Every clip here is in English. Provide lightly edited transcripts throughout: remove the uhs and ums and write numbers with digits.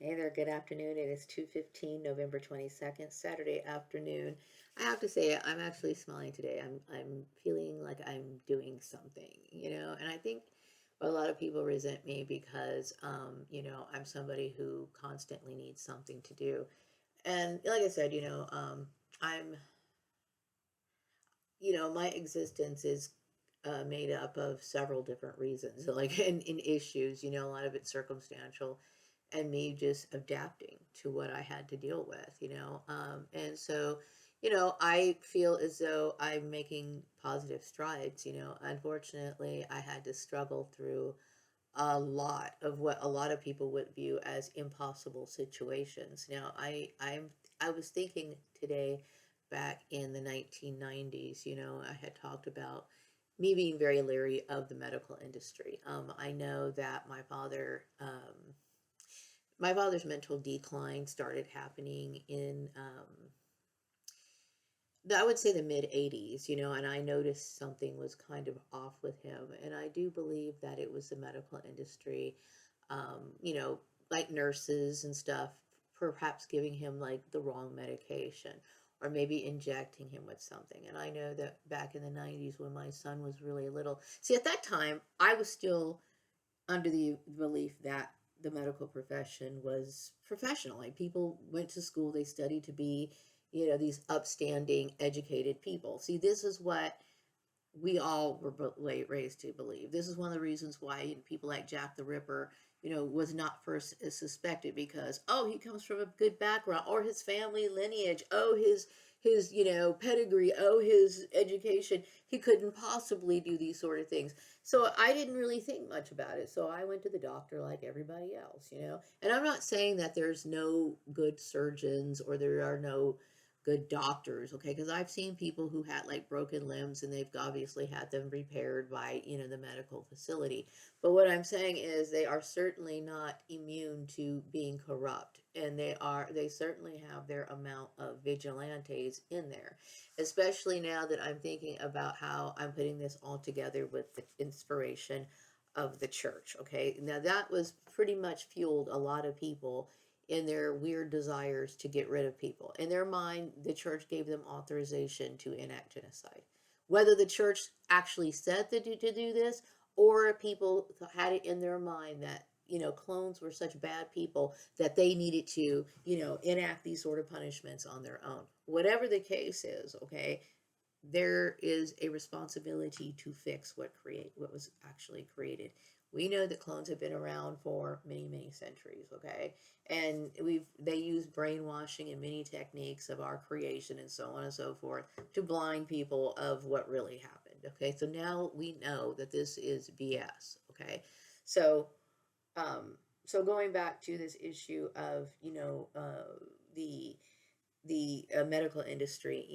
Hey there, good afternoon. It is 2:15, November 22nd, Saturday afternoon. I have to say I'm actually smiling today. I'm feeling like I'm doing something, and I think a lot of people resent me because I'm somebody who constantly needs something to do. And like I said, I'm my existence is made up of several different reasons, like in issues, a lot of it's circumstantial and me just adapting to what I had to deal with, and so, I feel as though I'm making positive strides, unfortunately, I had to struggle through a lot of what a lot of people would view as impossible situations. Now, I was thinking today back in the 1990s, I had talked about me being very leery of the medical industry. I know that my father's mental decline started happening in I would say the mid 80s, and I noticed something was kind of off with him. And I do believe that it was the medical industry, um, you know, like nurses and stuff, perhaps giving him like the wrong medication or maybe injecting him with something. And I know that back in the 90s when my son was really little, see, at that time, I was still under the belief that the medical profession was professional. Like people went to school, they studied to be, these upstanding, educated people. See, this is what we all were raised to believe. This is one of the reasons why people like Jack the Ripper, was not first suspected because he comes from a good background, or his family lineage, his pedigree, his education. He couldn't possibly do these sort of things. So I didn't really think much about it. So I went to the doctor like everybody else, And I'm not saying that there's no good surgeons or there are no good doctors, okay? Because I've seen people who had like broken limbs and they've obviously had them repaired by, the medical facility. But what I'm saying is they are certainly not immune to being corrupt. And they certainly have their amount of vigilantes in there, especially now that I'm thinking about how I'm putting this all together with the inspiration of the church, okay? Now that was pretty much fueled a lot of people in their weird desires to get rid of people. In their mind, the church gave them authorization to enact genocide. Whether the church actually said to do this, or people had it in their mind that, clones were such bad people that they needed to, enact these sort of punishments on their own. Whatever the case is, okay, there is a responsibility to fix what was actually created. We know that clones have been around for many, many centuries, okay? And they use brainwashing and many techniques of our creation and so on and so forth to blind people of what really happened, okay? So now we know that this is BS, okay? So um going back to this issue of, the medical industry,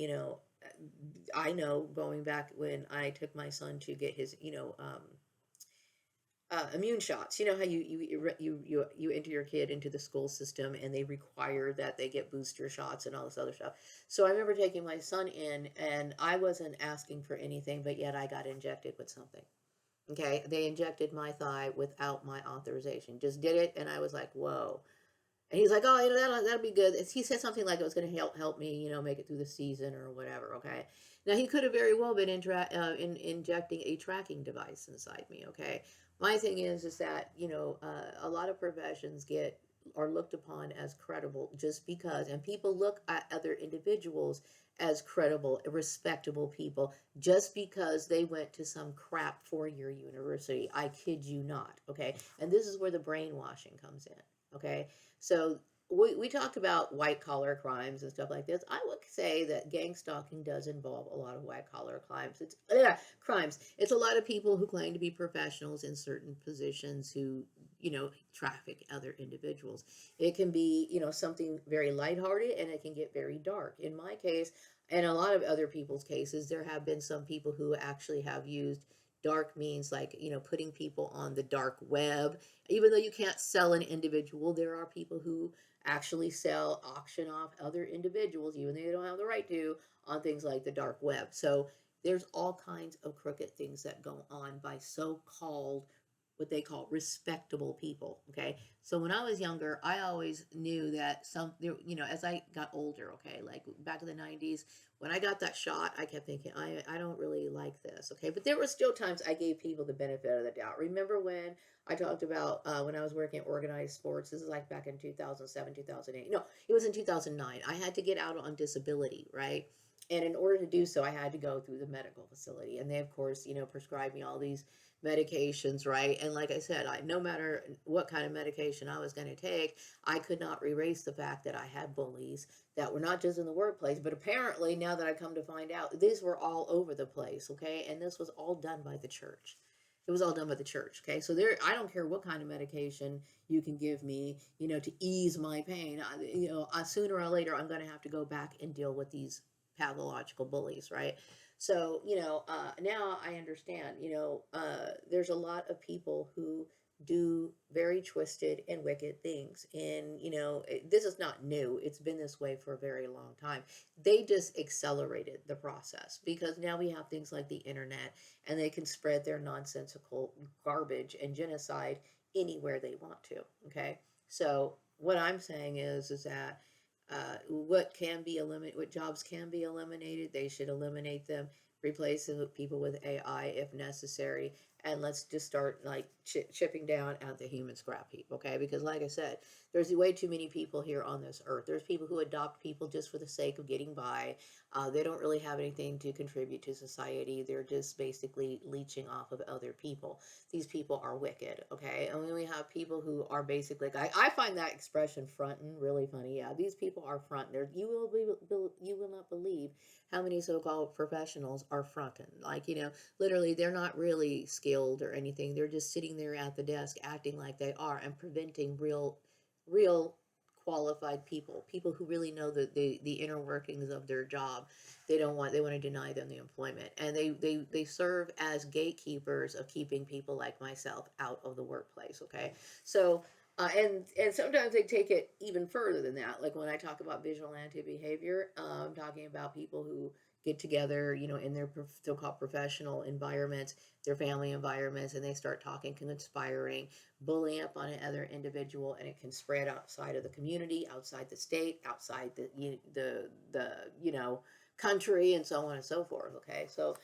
I know going back when I took my son to get his, immune shots. You know how you enter your kid into the school system and they require that they get booster shots and all this other stuff. So I remember taking my son in, and I wasn't asking for anything, but yet I got injected with something. Okay, they injected my thigh without my authorization. Just did it, and I was like, "Whoa!" And he's like, "Oh, that'll be good." He said something like it was going to help me, make it through the season or whatever. Okay. Now he could have very well been injecting a tracking device inside me. Okay. My thing is that a lot of professions are looked upon as credible just because, and people look at other individuals as credible, respectable people just because they went to some crap 4-year university. I kid you not. Okay. And this is where the brainwashing comes in. Okay. So we talked about white collar crimes and stuff like this. I would say that gang stalking does involve a lot of white collar crimes. Crimes. It's a lot of people who claim to be professionals in certain positions who, traffic other individuals. It can be, something very lighthearted, and it can get very dark. In my case, and a lot of other people's cases, there have been some people who actually have used dark means like, putting people on the dark web. Even though you can't sell an individual, there are people who actually auction off other individuals, even though they don't have the right to, on things like the dark web. So there's all kinds of crooked things that go on by so called what they call respectable people. Okay. So when I was younger, I always knew that as I got older, okay, like back in the 90s, when I got that shot, I kept thinking, I don't really like this. Okay. But there were still times I gave people the benefit of the doubt. Remember when I talked about when I was working at organized sports? This is like back in 2007, 2008. No, it was in 2009. I had to get out on disability, right? And in order to do so, I had to go through the medical facility. And they, of course, prescribed me all these medications, right? And like I said, no matter what kind of medication I was going to take, I could not erase the fact that I had bullies that were not just in the workplace, but apparently, now that I come to find out, these were all over the place, okay? And this was all done by the church. It was all done by the church, okay? So I don't care what kind of medication you can give me, to ease my pain. Sooner or later, I'm going to have to go back and deal with these pathological bullies, right? So, now I understand, there's a lot of people who do very twisted and wicked things. And, this is not new. It's been this way for a very long time. They just accelerated the process because now we have things like the internet, and they can spread their nonsensical garbage and genocide anywhere they want to. Okay. So what I'm saying is that what jobs can be eliminated, they should eliminate them, replace them with people with AI if necessary, and let's just start like chipping down at the human scrap heap, okay? Because like I said, there's way too many people here on this earth. There's people who adopt people just for the sake of getting by. They don't really have anything to contribute to society. They're just basically leeching off of other people. These people are wicked, okay? And when we have people who are basically, I find that expression frontin' really funny. Yeah, these people are frontin'. You will not believe how many so-called professionals are fronting. Like, literally they're not really skilled or anything. They're just sitting there at the desk acting like they are and preventing real qualified people who really know the inner workings of their job. They want to deny them the employment, and they serve as gatekeepers of keeping people like myself out of the workplace. Okay. So and sometimes they take it even further than that. Like when I talk about vigilante behavior, I'm talking about people who get together, in their so-called professional environments, their family environments, and they start talking, conspiring, bullying up on another individual, and it can spread outside of the community, outside the state, outside the country, and so on and so forth. Okay, so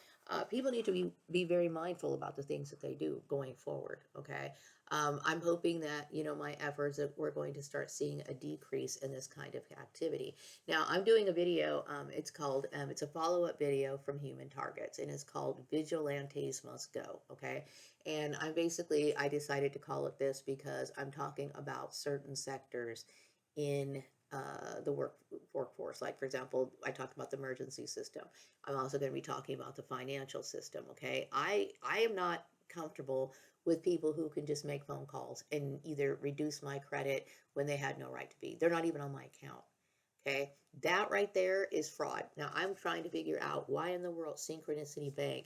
people need to be very mindful about the things that they do going forward. Okay, I'm hoping that, my efforts, that we're going to start seeing a decrease in this kind of activity. Now, I'm doing a video. It's a follow-up video from Human Targets, and it's called Vigilantes Must Go. Okay. And I decided to call it this because I'm talking about certain sectors in the workforce. Like, for example, I talked about the emergency system. I'm also going to be talking about the financial system. Okay. I am not comfortable with people who can just make phone calls and either reduce my credit when they had no right to be. They're not even on my account. Okay, that right there is fraud. Now I'm trying to figure out why in the world Synchrony Bank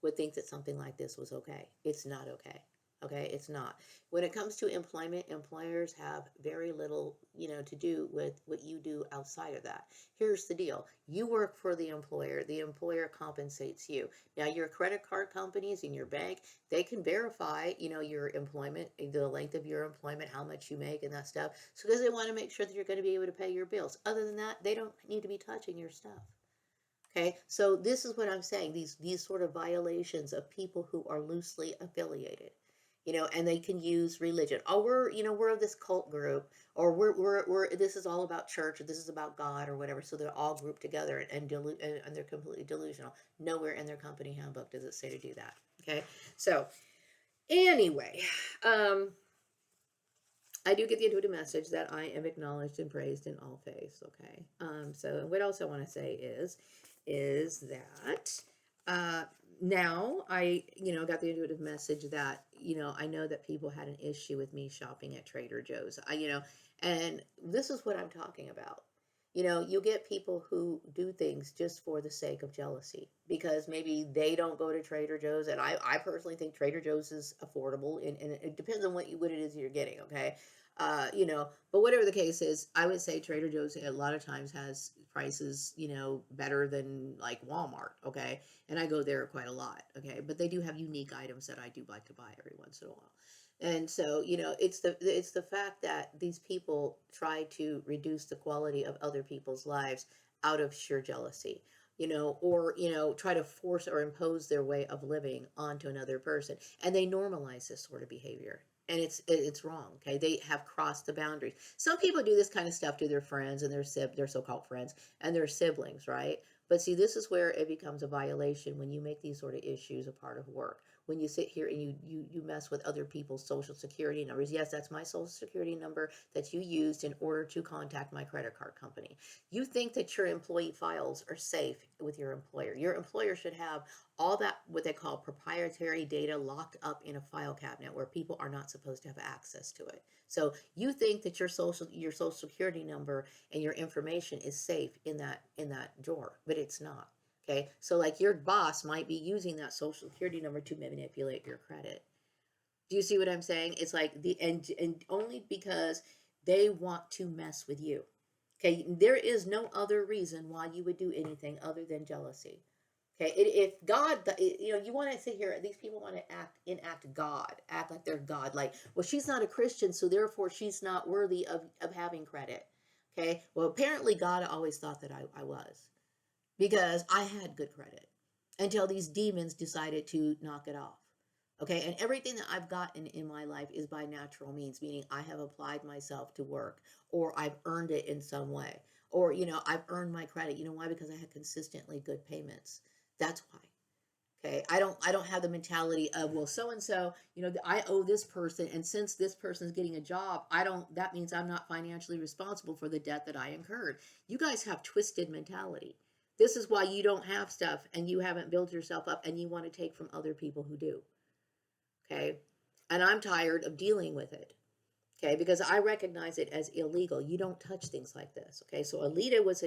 would think that something like this was okay. It's not okay. Okay, it's not. When it comes to employment, employers have very little, to do with what you do outside of that. Here's the deal. You work for the employer compensates you. Now, your credit card companies and your bank, they can verify, your employment, the length of your employment, how much you make and that stuff. So because they want to make sure that you're going to be able to pay your bills. Other than that, they don't need to be touching your stuff. Okay, so this is what I'm saying. These sort of violations of people who are loosely affiliated, and they can use religion. Oh, we're of this cult group, or we're this is all about church, or this is about God, or whatever. So they're all grouped together and they're completely delusional. Nowhere in their company handbook does it say to do that. Okay, so anyway, I do get the intuitive message that I am acknowledged and praised in all faiths. Okay, so what else I want to say is that now I, got the intuitive message that, I know that people had an issue with me shopping at Trader Joe's. And this is what I'm talking about. You get people who do things just for the sake of jealousy because maybe they don't go to Trader Joe's. And I personally think Trader Joe's is affordable, and it depends on what it is you're getting. Okay. But whatever the case is, I would say Trader Joe's a lot of times has prices, better than like Walmart. Okay. And I go there quite a lot. Okay. But they do have unique items that I do like to buy every once in a while. And so, it's the fact that these people try to reduce the quality of other people's lives out of sheer jealousy, or, try to force or impose their way of living onto another person. And they normalize this sort of behavior. And it's wrong. Okay, they have crossed the boundaries. Some people do this kind of stuff to their friends and their so-called friends and their siblings, right? But see, this is where it becomes a violation when you make these sort of issues a part of work. When you sit here and you mess with other people's social security numbers. Yes, that's my social security number that you used in order to contact my credit card company. You think that your employee files are safe with your employer. Your employer should have all that, what they call proprietary data, locked up in a file cabinet where people are not supposed to have access to it. So you think that your social security number and your information is safe in that drawer, but it's not. Okay, so like your boss might be using that social security number to manipulate your credit. Do you see what I'm saying? It's like and only because they want to mess with you. Okay, there is no other reason why you would do anything other than jealousy. Okay, if God, you want to sit here. These people want to enact God, act like they're God. Like, well, she's not a Christian, so therefore she's not worthy of having credit. Okay, well, apparently God always thought that I was, because I had good credit until these demons decided to knock it off. Okay, and everything that I've gotten in my life is by natural means, meaning I have applied myself to work, or I've earned it in some way, or I've earned my credit. You know why? Because I had consistently good payments. That's why. Okay, I don't have the mentality of, well, so and so, I owe this person, and since this person is getting a job, I don't. That means I'm not financially responsible for the debt that I incurred. You guys have twisted mentality. This is why you don't have stuff and you haven't built yourself up, and you want to take from other people who do. Okay, and I'm tired of dealing with it. Okay, because I recognize it as illegal. You don't touch things like this. Okay, so Alita was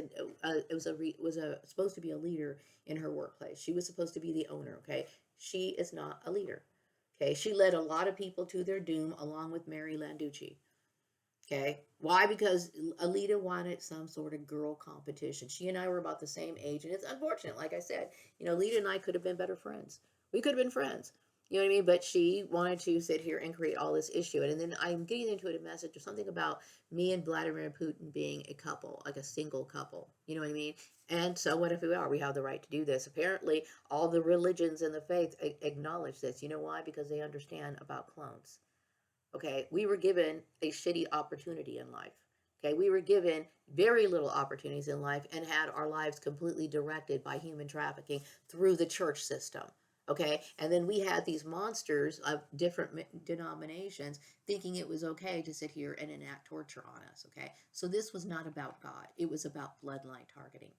supposed to be a leader in her workplace. She was supposed to be the owner. Okay, she is not a leader. Okay, she led a lot of people to their doom, along with Mary Landucci. Okay, why? Because Alita wanted some sort of girl competition. She and I were about the same age, and it's unfortunate. Like I said, Alita and I could have been better friends. We could have been friends. You know what I mean? But she wanted to sit here and create all this issue. And then I'm getting into a message or something about me and Vladimir Putin being a couple, like a single couple. You know what I mean? And so what if we are? We have the right to do this. Apparently, all the religions and the faith acknowledge this. You know why? Because they understand about clones. Okay, we were given a shitty opportunity in life. Okay, we were given very little opportunities in life and had our lives completely directed by human trafficking through the church system. Okay, and then we had these monsters of different denominations thinking it was okay to sit here and enact torture on us. Okay, so this was not about God, it was about bloodline targeting.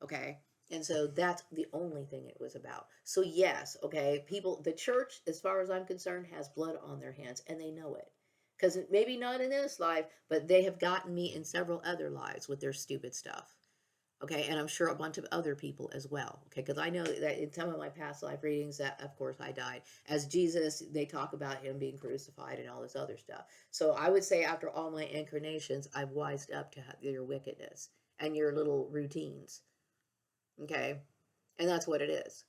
Okay, and so that's the only thing it was about. So yes, okay, people, the church, as far as I'm concerned, has blood on their hands, and they know it. Because maybe not in this life, but they have gotten me in several other lives with their stupid stuff. Okay, and I'm sure a bunch of other people as well. Okay, because I know that in some of my past life readings, that of course I died as Jesus. They talk about him being crucified and all this other stuff. So I would say after all my incarnations, I've wised up to your wickedness and your little routines. Okay, and that's what it is.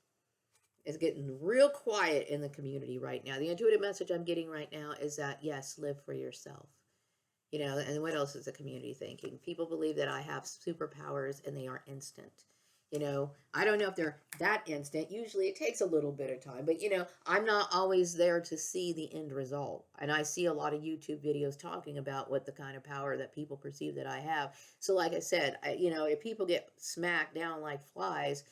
It's getting real quiet in the community right now. The intuitive message I'm getting right now is that yes, live for yourself. And what else is the community thinking? People believe that I have superpowers and they are instant. I don't know if they're that instant. Usually it takes a little bit of time, but I'm not always there to see the end result. And I see a lot of YouTube videos talking about what the kind of power that people perceive that I have. So like I said, if people get smacked down like flies,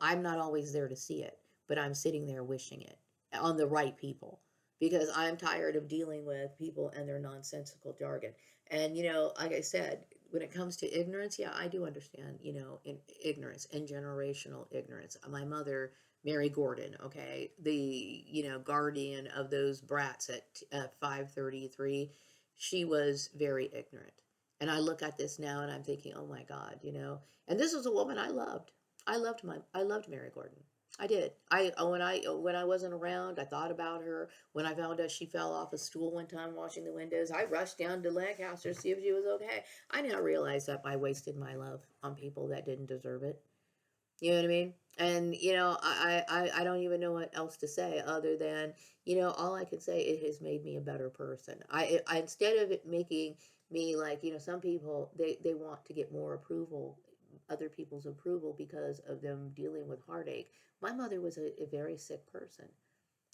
I'm not always there to see it, but I'm sitting there wishing it on the right people, because I'm tired of dealing with people and their nonsensical jargon. And, like I said, when it comes to ignorance, yeah, I do understand, in ignorance and generational ignorance. My mother, Mary Gordon, okay, the, guardian of those brats at 533, she was very ignorant. And I look at this now and I'm thinking, oh my God, and this was a woman I loved. I loved Mary Gordon. I did. When I wasn't around, I thought about her. When I found out she fell off a stool one time washing the windows, I rushed down to Lancaster to see if she was okay. I now realize that I wasted my love on people that didn't deserve it. You know what I mean? And I don't even know what else to say other than, all I can say, it has made me a better person. I instead of it making me like, some people, they want to get more approval, other people's approval, because of them dealing with heartache. My mother was a very sick person.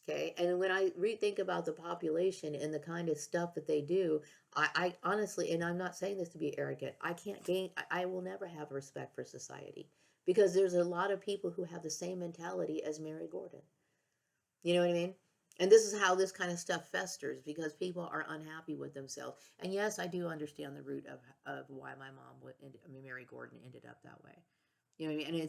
Okay. And when I rethink about the population and the kind of stuff that they do, I honestly, and I'm not saying this to be arrogant, I can't gain, I will never have respect for society, because there's a lot of people who have the same mentality as Mary Gordon. You know what I mean? And this is how this kind of stuff festers, because people are unhappy with themselves. And yes, I do understand the root of why my mom Mary Gordon ended up that way. You know what I mean?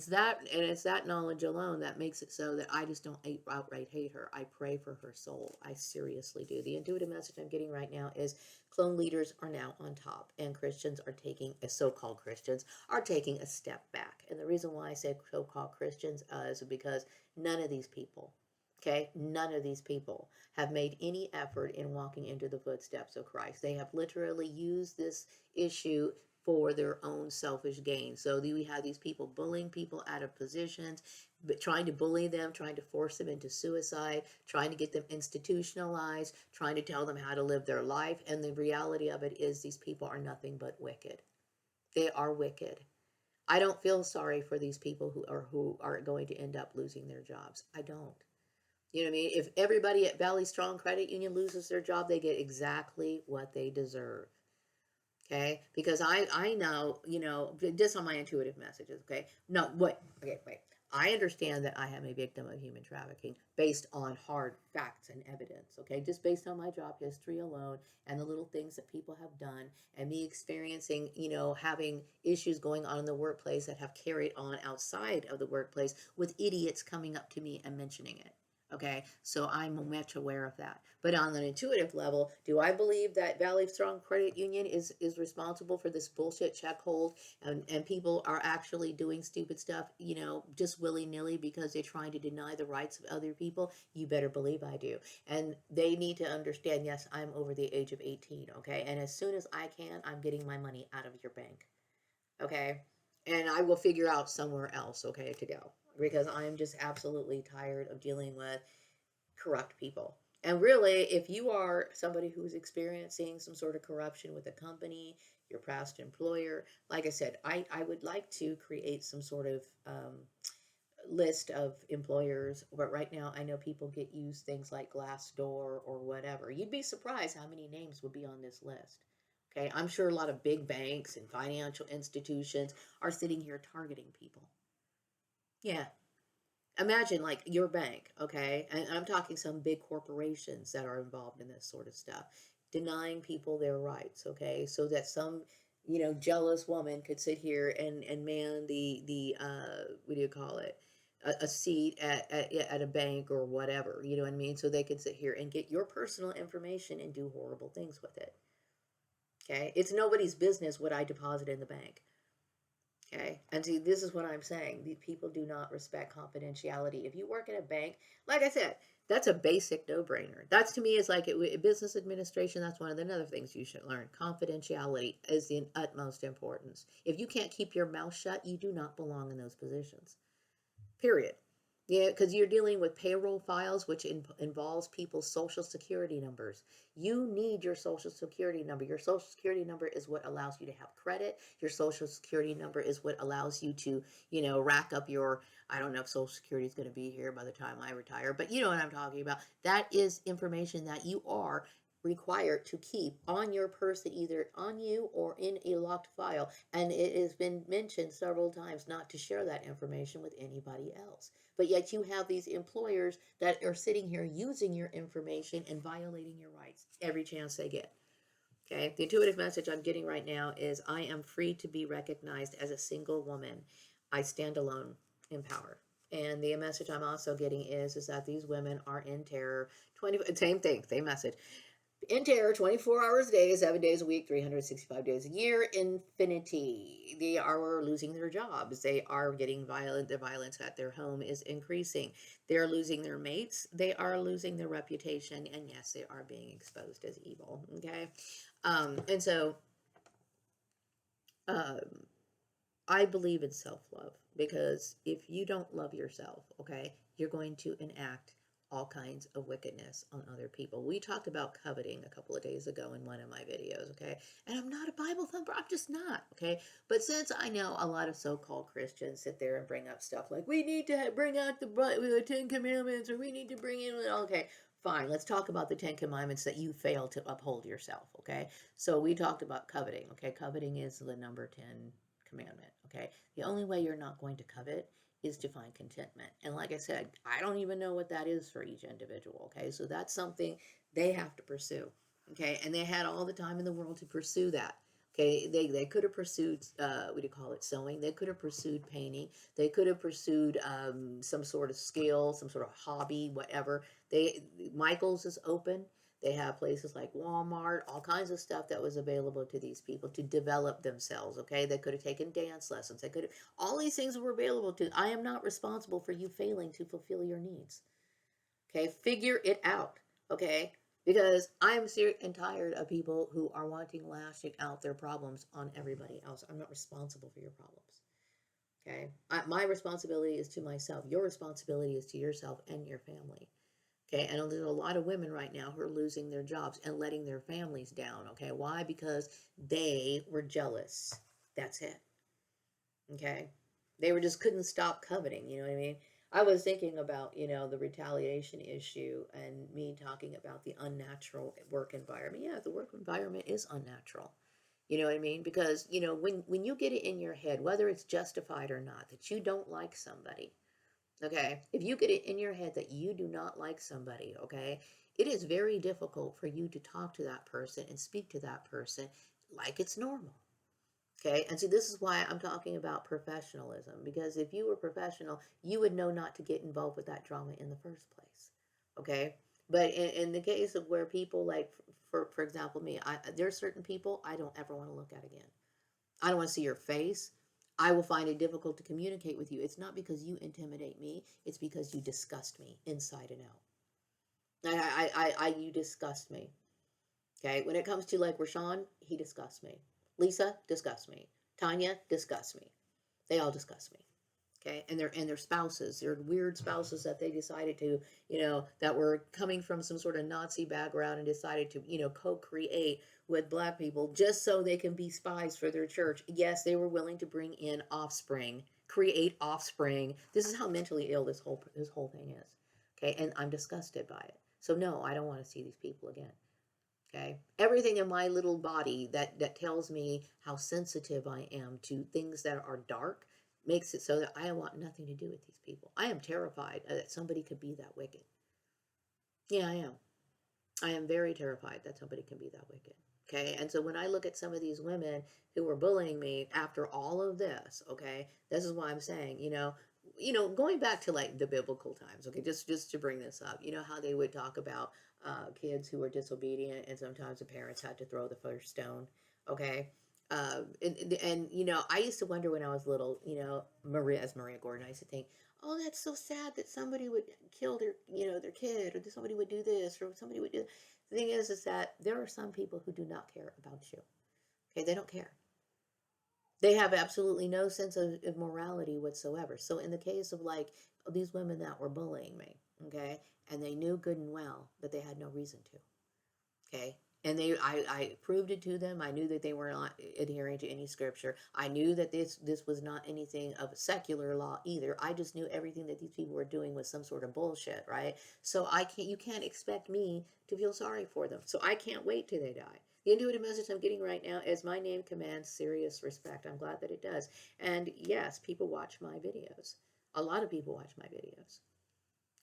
And it's that knowledge alone that makes it so that I just don't outright hate her. I pray for her soul. I seriously do. The intuitive message I'm getting right now is clone leaders are now on top, and Christians are taking, so-called Christians are taking a step back. And the reason why I say so-called Christians is because none of these people, okay, none of these people have made any effort in walking into the footsteps of Christ. They have literally used this issue for their own selfish gain. So we have these people bullying people out of positions, but trying to bully them, trying to force them into suicide, trying to get them institutionalized, trying to tell them how to live their life. And the reality of it is these people are nothing but wicked. They are wicked. I don't feel sorry for these people who are going to end up losing their jobs. I don't. You know what I mean? If everybody at Valley Strong Credit Union loses their job, they get exactly what they deserve. Okay, because I know, just on my intuitive messages. Okay, no, wait, okay, wait. I understand that I am a victim of human trafficking based on hard facts and evidence. Okay, just based on my job history alone and the little things that people have done, and me experiencing, having issues going on in the workplace that have carried on outside of the workplace with idiots coming up to me and mentioning it. Okay, so I'm much aware of that. But on an intuitive level, do I believe that Valley Strong Credit Union is responsible for this bullshit check hold, and people are actually doing stupid stuff, just willy nilly because they're trying to deny the rights of other people? You better believe I do. And they need to understand, yes, I'm over the age of 18, okay? And as soon as I can, I'm getting my money out of your bank, okay? And I will figure out somewhere else, okay, to go, because I'm just absolutely tired of dealing with corrupt people. And really, if you are somebody who's experiencing some sort of corruption with a company, your past employer, like I said, I would like to create some sort of list of employers. But right now, I know people get used things like Glassdoor or whatever. You'd be surprised how many names would be on this list. Okay, I'm sure a lot of big banks and financial institutions are sitting here targeting people. Yeah, imagine like your bank, okay? And I'm talking some big corporations that are involved in this sort of stuff, denying people their rights, okay? So that some, jealous woman could sit here and man the what do you call it? A seat at a bank or whatever, you know what I mean? So they can sit here and get your personal information and do horrible things with it. Okay? It's nobody's business what I deposit in the bank. Okay. And see, this is what I'm saying. These people do not respect confidentiality. If you work in a bank, like I said, that's a basic no-brainer. That's to me is like business administration. That's one of the other things you should learn. Confidentiality is the utmost importance. If you can't keep your mouth shut, you do not belong in those positions. Period. Yeah, because you're dealing with payroll files, which involves people's social security numbers. You need your social security number. Your social security number is what allows you to have credit. Your social security number is what allows you to, rack up your, I don't know if social security is going to be here by the time I retire, but you know what I'm talking about. That is information that you are required to keep on your person, either on you or in a locked file. And it has been mentioned several times not to share that information with anybody else. But yet you have these employers that are sitting here using your information and violating your rights every chance they get. Okay, the intuitive message I'm getting right now is I am free to be recognized as a single woman. I stand alone in power. And the message I'm also getting is that these women are in terror. Same thing, same message. In terror 24 hours a day, 7 days a week, 365 days a year, infinity. They are losing their jobs. They are getting violent. The violence at their home is increasing. They're losing their mates. They are losing their reputation. And yes, they are being exposed as evil. Okay. And so um, I believe in self love because if you don't love yourself, okay, you're going to enact all kinds of wickedness on other people. We talked about coveting a couple of days ago in one of my videos, okay? And I'm not a Bible thumper, I'm just not, okay? But since I know a lot of so called Christians sit there and bring up stuff like, we need to bring out the Ten Commandments, or we need to bring in, okay, fine, let's talk about the Ten Commandments that you fail to uphold yourself, okay? So we talked about coveting, okay? Coveting is the number 10 commandment, okay? The only way you're not going to covet is to find contentment. And like I said, I don't even know what that is for each individual, okay? So that's something they have to pursue, okay? And they had all the time in the world to pursue that. Okay, they could have pursued, what do you call it, sewing. They could have pursued painting. They could have pursued some sort of skill, some sort of hobby, whatever. Michael's is open. They have places like Walmart, all kinds of stuff that was available to these people to develop themselves. Okay, they could have taken dance lessons. They could have, all these things were available to. I am not responsible for you failing to fulfill your needs. Okay, figure it out. Okay, because I am sick and tired of people who are wanting lashing out their problems on everybody else. I'm not responsible for your problems. Okay, my responsibility is to myself. Your responsibility is to yourself and your family. Okay, and there's a lot of women right now who are losing their jobs and letting their families down. Okay, why? Because they were jealous. That's it. Okay, they were just couldn't stop coveting. You know what I mean? I was thinking about the retaliation issue and me talking about the unnatural work environment. Yeah, the work environment is unnatural. You know what I mean? Because when you get it in your head, whether it's justified or not, that you don't like somebody. Okay, if you get it in your head that you do not like somebody, okay, it is very difficult for you to talk to that person and speak to that person like it's normal. Okay, and see, this is why I'm talking about professionalism, because if you were professional, you would know not to get involved with that drama in the first place. Okay, but in the case of where people like, for example, me, there are certain people I don't ever want to look at again. I don't want to see your face. I will find it difficult to communicate with you. It's not because you intimidate me, it's because you disgust me inside and out. You disgust me. Okay. When it comes to like Rashawn, he disgusts me. Lisa disgusts me. Tanya disgusts me. They all disgust me. Okay, and their spouses, their weird spouses that they decided to, that were coming from some sort of Nazi background and decided to, co-create with black people just so they can be spies for their church. Yes, they were willing to bring in offspring, create offspring. This is how mentally ill this whole thing is. Okay, and I'm disgusted by it. So no, I don't want to see these people again. Okay, everything in my little body that tells me how sensitive I am to things that are dark makes it so that I want nothing to do with these people. I am terrified that somebody could be that wicked. Yeah, I am. I am very terrified that somebody can be that wicked. Okay, and so when I look at some of these women who were bullying me after all of this, okay, this is why I'm saying, going back to like the biblical times, okay, just to bring this up, how they would talk about kids who were disobedient, and sometimes the parents had to throw the first stone, okay. And I used to wonder when I was little, Maria Gordon, I used to think, oh, that's so sad that somebody would kill their kid, or that somebody would do this, or somebody would do. The thing is that there are some people who do not care about you. Okay, they don't care. They have absolutely no sense of morality whatsoever. So in the case of like these women that were bullying me, okay, and they knew good and well that they had no reason to. Okay, and I proved it to them. I knew that they were not adhering to any scripture. I knew that this was not anything of secular law either. I just knew everything that these people were doing was some sort of bullshit, right? So you can't expect me to feel sorry for them. So I can't wait till they die. The intuitive message I'm getting right now is my name commands serious respect. I'm glad that it does. And yes, people watch my videos. A lot of people watch my videos.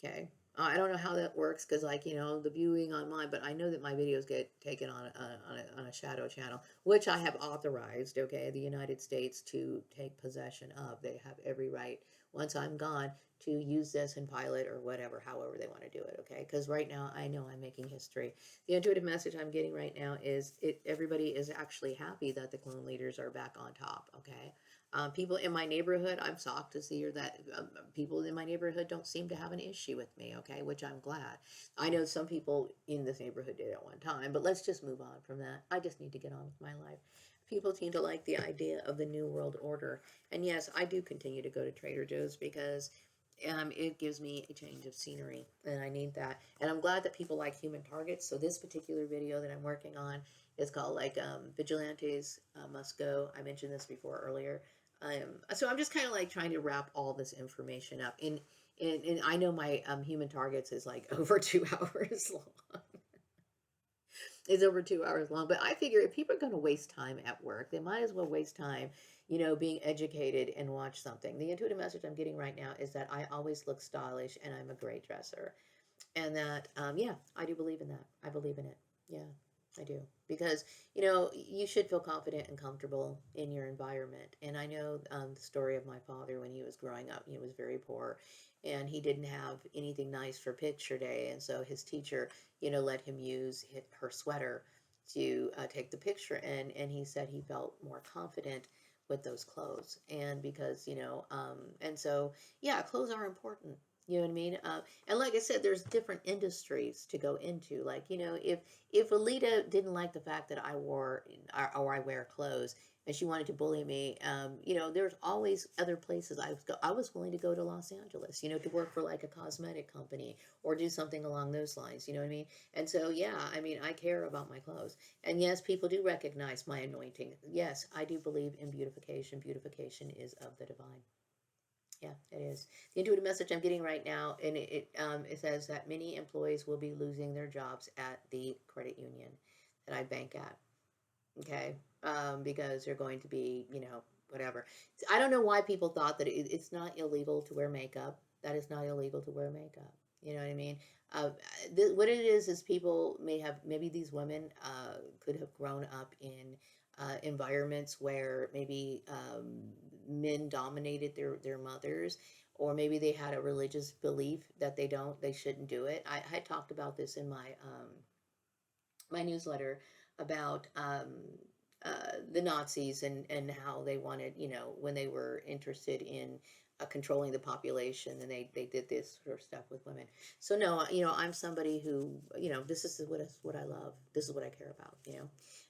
Okay. I don't know how that works because, like, the viewing on mine, but I know that my videos get taken on a shadow channel, which I have authorized, okay, the United States to take possession of. They have every right, once I'm gone, to use this in pilot or whatever, however they want to do it. Okay, because right now I know I'm making history. The intuitive message I'm getting right now is everybody is actually happy that the clone leaders are back on top. Okay. People in my neighborhood, I'm shocked to see that people in my neighborhood don't seem to have an issue with me, okay, which I'm glad. I know some people in this neighborhood did at one time, but let's just move on from that. I just need to get on with my life. People seem to like the idea of the New World Order. And yes, I do continue to go to Trader Joe's because it gives me a change of scenery, and I need that. And I'm glad that people like human targets. So this particular video that I'm working on is called like Vigilantes Must Go. I mentioned this before earlier. So I'm just kind of like trying to wrap all this information up. And I know my human targets is like over 2 hours long. It's over 2 hours long. But I figure if people are going to waste time at work, they might as well waste time, being educated and watch something. The intuitive message I'm getting right now is that I always look stylish and I'm a great dresser. And that, yeah, I do believe in that. I believe in it. Yeah, I do. Because, you should feel confident and comfortable in your environment. And I know the story of my father when he was growing up. He was very poor and he didn't have anything nice for picture day. And so his teacher, let him use her sweater to take the picture in. And he said he felt more confident with those clothes. And because, and so, yeah, clothes are important. You know what I mean? And like I said, there's different industries to go into. Like, if Alita didn't like the fact that I wore or I wear clothes and she wanted to bully me, there's always other places I was willing to go to Los Angeles, to work for like a cosmetic company or do something along those lines. You know what I mean? And so, yeah, I mean, I care about my clothes. And yes, people do recognize my anointing. Yes, I do believe in beautification. Beautification is of the divine. Yeah, it is. The intuitive message I'm getting right now, and it says that many employees will be losing their jobs at the credit union that I bank at. Okay, because they're going to be, whatever. I don't know why people thought that it's not illegal to wear makeup. That is not illegal to wear makeup. You know what I mean? Uh, what it is people may have, maybe these women could have grown up in environments where maybe men dominated their mothers, or maybe they had a religious belief that they shouldn't do it. I talked about this in my newsletter about the Nazis and how they wanted, when they were interested in controlling the population, and they did this sort of stuff with women. So no, I'm somebody who, this is what I love. This is what I care about,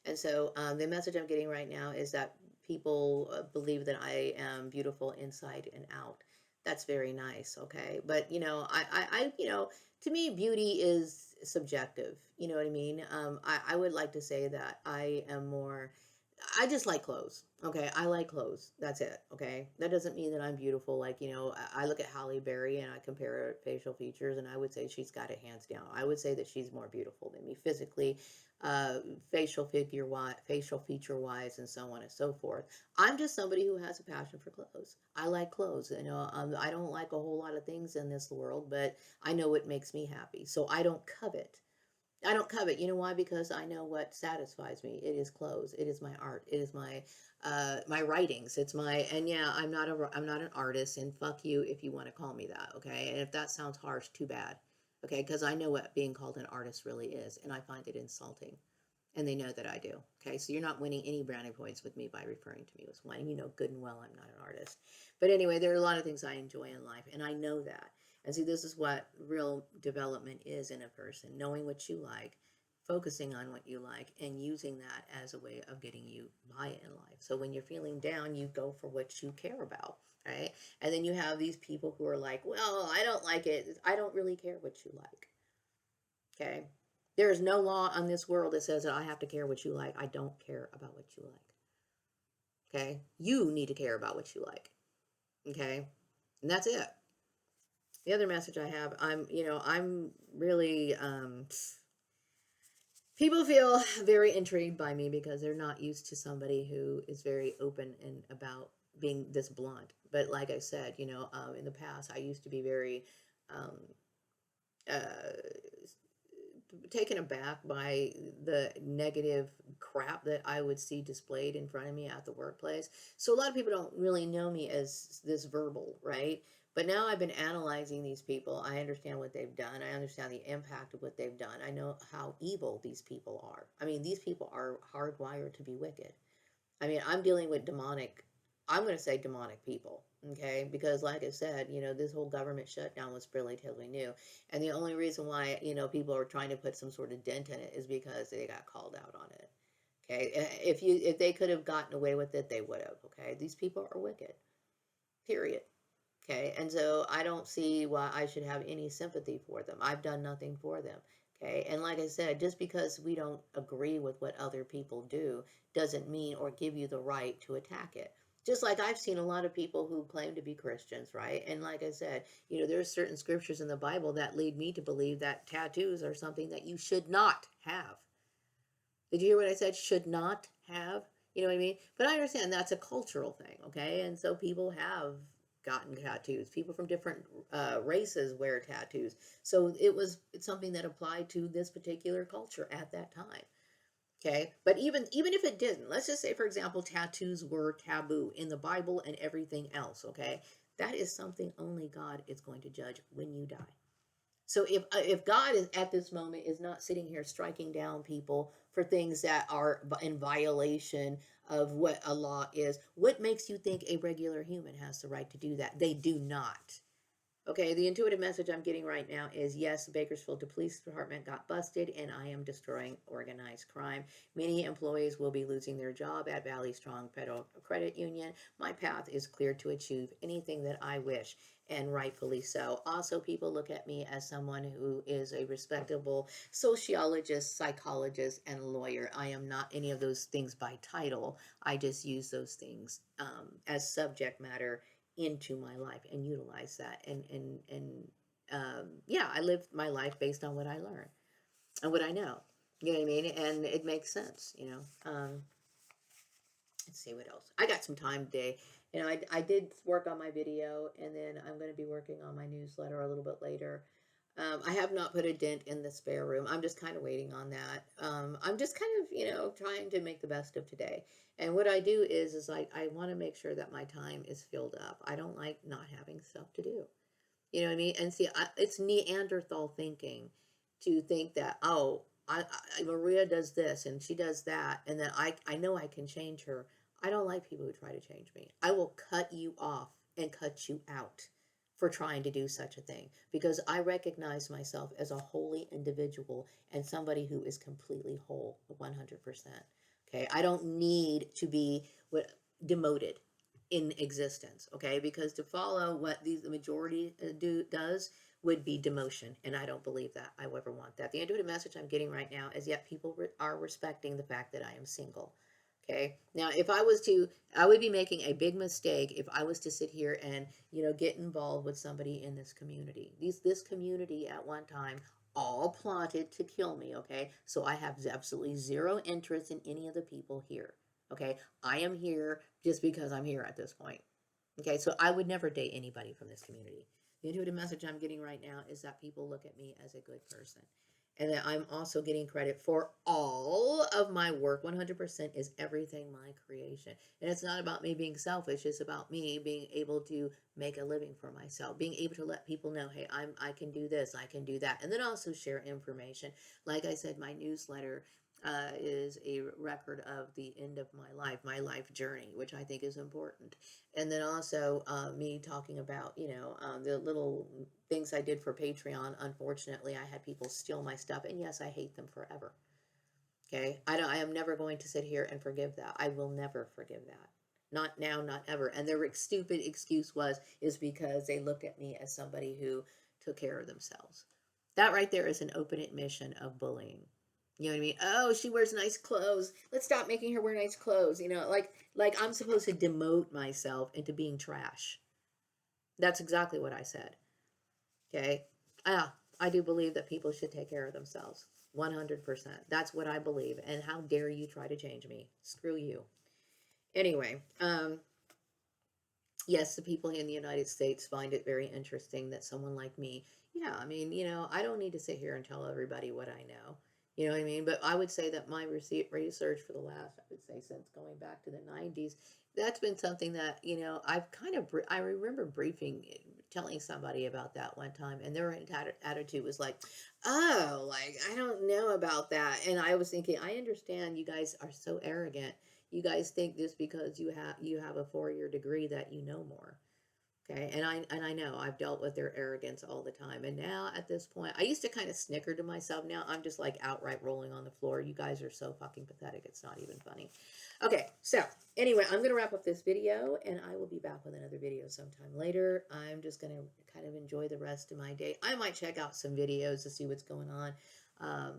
And so the message I'm getting right now is that people believe that I am beautiful inside and out. That's very nice, okay? But to me, beauty is subjective. You know what I mean? I would like to say that I am more. I just like clothes. Okay, I like clothes. That's it. Okay, that doesn't mean that I'm beautiful. Like I look at Halle Berry and I compare her facial features, and I would say she's got it hands down. I would say that she's more beautiful than me physically, uh, facial feature wise, and so on and so forth. I'm just somebody who has a passion for clothes. I like clothes. I don't like a whole lot of things in this world, but I know what makes me happy. So I don't covet. I don't covet. You know why? Because I know what satisfies me. It is clothes. It is my art. It is my writings. It's my and yeah. I'm not an artist. And fuck you if you want to call me that. Okay. And if that sounds harsh, too bad. Okay. Because I know what being called an artist really is, and I find it insulting. And they know that I do. Okay. So you're not winning any brownie points with me by referring to me as one. You know good and well I'm not an artist. But anyway, there are a lot of things I enjoy in life, and I know that. And see, this is what real development is in a person, knowing what you like, focusing on what you like, and using that as a way of getting you by in life. So when you're feeling down, you go for what you care about, right? And then you have these people who are like, well, I don't like it. I don't really care what you like, okay? There is no law on this world that says that I have to care what you like. I don't care about what you like, okay? You need to care about what you like, okay? And that's it. The other message I have, I'm really, people feel very intrigued by me because they're not used to somebody who is very open and about being this blunt. But like I said, in the past, I used to be very, um, uh, taken aback by the negative crap that I would see displayed in front of me at the workplace. So a lot of people don't really know me as this verbal, right? But now I've been analyzing these people. I understand what they've done. I understand the impact of what they've done. I know how evil these people are. I mean, these people are hardwired to be wicked. I mean, I'm dealing with demonic, I'm going to say demonic people, okay? Because, like I said, this whole government shutdown was relatively new. And the only reason why, people are trying to put some sort of dent in it is because they got called out on it. Okay? If they could have gotten away with it, they would have, okay? These people are wicked. Period. Okay, and so I don't see why I should have any sympathy for them. I've done nothing for them. Okay, and like I said, just because we don't agree with what other people do doesn't mean or give you the right to attack it. Just like I've seen a lot of people who claim to be Christians, right? And like I said, there's certain scriptures in the Bible that lead me to believe that tattoos are something that you should not have. Did you hear what I said? Should not have. You know what I mean? But I understand that's a cultural thing, okay? And so people have gotten tattoos. People from different races wear tattoos. So it's something that applied to this particular culture at that time. Okay, but even if it didn't, let's just say, for example, tattoos were taboo in the Bible and everything else. Okay, that is something only God is going to judge when you die. So if God is at this moment is not sitting here striking down people for things that are in violation of what a law is, what makes you think a regular human has the right to do that? They do not. Okay, the intuitive message I'm getting right now is yes, Bakersfield Police Department got busted, and I am destroying organized crime. Many employees will be losing their job at Valley Strong Federal Credit Union. My path is clear to achieve anything that I wish, and rightfully so. Also, people look at me as someone who is a respectable sociologist, psychologist, and lawyer. I am not any of those things by title. I just use those things as subject matter into my life and utilize that yeah, I live my life based on what I learn and what I know, you know what I mean, and it makes sense. Let's see what else I got. Some time today. I did work on my video, and then I'm going to be working on my newsletter a little bit later. I have not put a dent in the spare room. I'm just kind of waiting on that. I'm just kind of, trying to make the best of today. And what I do is I want to make sure that my time is filled up. I don't like not having stuff to do. You know what I mean? And see, it's Neanderthal thinking to think that, oh, Maria does this and she does that, and then I know I can change her. I don't like people who try to change me. I will cut you off and cut you out for trying to do such a thing because I recognize myself as a holy individual and somebody who is completely whole 100%. Okay, I don't need to be demoted in existence, okay? Because to follow what the majority does would be demotion, and I don't believe that I would ever want that. The intuitive message I'm getting right now is yet people are respecting the fact that I am single. Okay. Now, if I was to, I would be making a big mistake if I was to sit here and get involved with somebody in this community. This community at one time all plotted to kill me. Okay, so I have absolutely zero interest in any of the people here. Okay, I am here just because I'm here at this point. Okay, so I would never date anybody from this community. The intuitive message I'm getting right now is that people look at me as a good person. And that I'm also getting credit for all of my work. 100% is everything my creation. And it's not about me being selfish, it's about me being able to make a living for myself, being able to let people know, hey, I can do this, I can do that. And then also share information. Like I said, my newsletter is a record of the end of my life journey, which I think is important. And then also me talking about, the little things I did for Patreon. Unfortunately, I had people steal my stuff, and yes, I hate them forever. Okay, I am never going to sit here and forgive that. I will never forgive that. Not now, not ever. And their stupid excuse is because they looked at me as somebody who took care of themselves. That right there is an open admission of bullying. You know what I mean? Oh, she wears nice clothes. Let's stop making her wear nice clothes. Like I'm supposed to demote myself into being trash. That's exactly what I said. Okay? I do believe that people should take care of themselves. 100%. That's what I believe. And how dare you try to change me? Screw you. Anyway, yes, the people in the United States find it very interesting that someone like me, yeah, I mean, I don't need to sit here and tell everybody what I know. You know what I mean? But I would say that my research for the last, I would say, since going back to the 90s, that's been something that, I've kind of, I remember telling somebody about that one time, and their attitude was like, oh, like, I don't know about that. And I was thinking, I understand you guys are so arrogant. You guys think just because you have a 4-year degree that you know more. Okay, and I know I've dealt with their arrogance all the time. And now at this point, I used to kind of snicker to myself. Now I'm just like outright rolling on the floor. You guys are so fucking pathetic. It's not even funny. Okay, so anyway, I'm gonna wrap up this video, and I will be back with another video sometime later. I'm just gonna kind of enjoy the rest of my day. I might check out some videos to see what's going on. Um,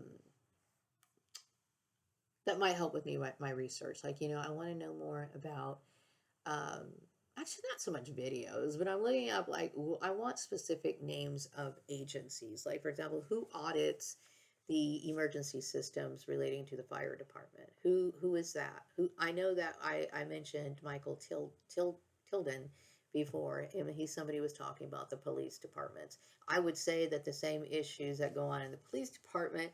that might help with me my research. Like, I want to know more about um, actually not so much videos, but I'm looking up like I want specific names of agencies. Like, for example, who audits the emergency systems relating to the fire department? Who is that? Who I know that I mentioned Michael Tilden before, and he's somebody who was talking about the police departments. I would say that the same issues that go on in the police department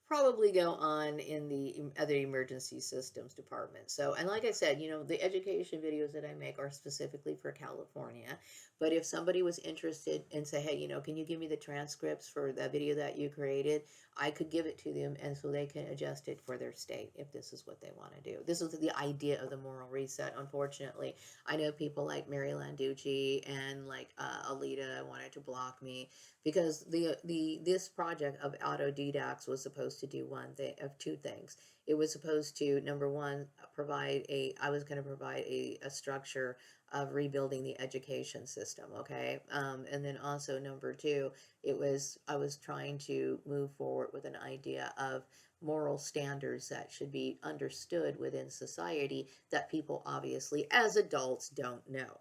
probably go on in the other emergency systems department. So, and like I said, the education videos that I make are specifically for California. But if somebody was interested and say, hey, can you give me the transcripts for that video that you created? I could give it to them, and so they can adjust it for their state if this is what they want to do. This is the idea of the moral reset. Unfortunately, I know people like Mary Landucci and like Alita wanted to block me because this project of autodidacts was supposed to do one thing of two things. It was supposed to, number one, I was going to provide a structure of rebuilding the education system. Okay. And then also number two, I was trying to move forward with an idea of moral standards that should be understood within society that people obviously as adults don't know.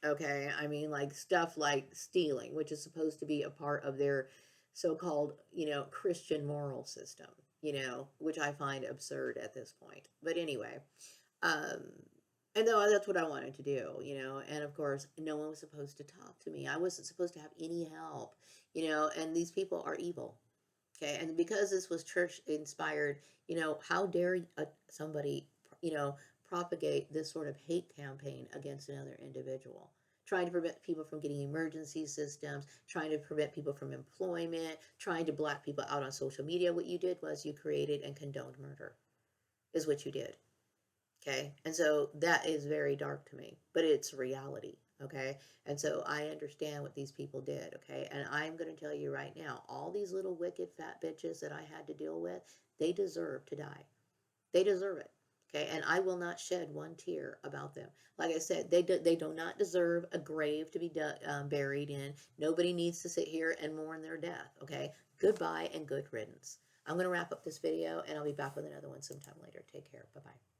Okay, I mean, like stuff like stealing, which is supposed to be a part of their so-called, Christian moral system, which I find absurd at this point. But anyway, um, and though that's what I wanted to do, and of course, no one was supposed to talk to me. I wasn't supposed to have any help, and these people are evil. Okay, and because this was church inspired, how dare somebody, you know, propagate this sort of hate campaign against another individual? Trying to prevent people from getting emergency systems, trying to prevent people from employment, trying to black people out on social media. What you did was you created and condoned murder, is what you did. Okay. And so that is very dark to me, but it's reality. Okay. And so I understand what these people did. Okay. And I'm going to tell you right now, all these little wicked fat bitches that I had to deal with, they deserve to die. They deserve it. Okay. And I will not shed one tear about them. Like I said, they do not deserve a grave to be buried in. Nobody needs to sit here and mourn their death. Okay. Goodbye and good riddance. I'm going to wrap up this video, and I'll be back with another one sometime later. Take care. Bye bye.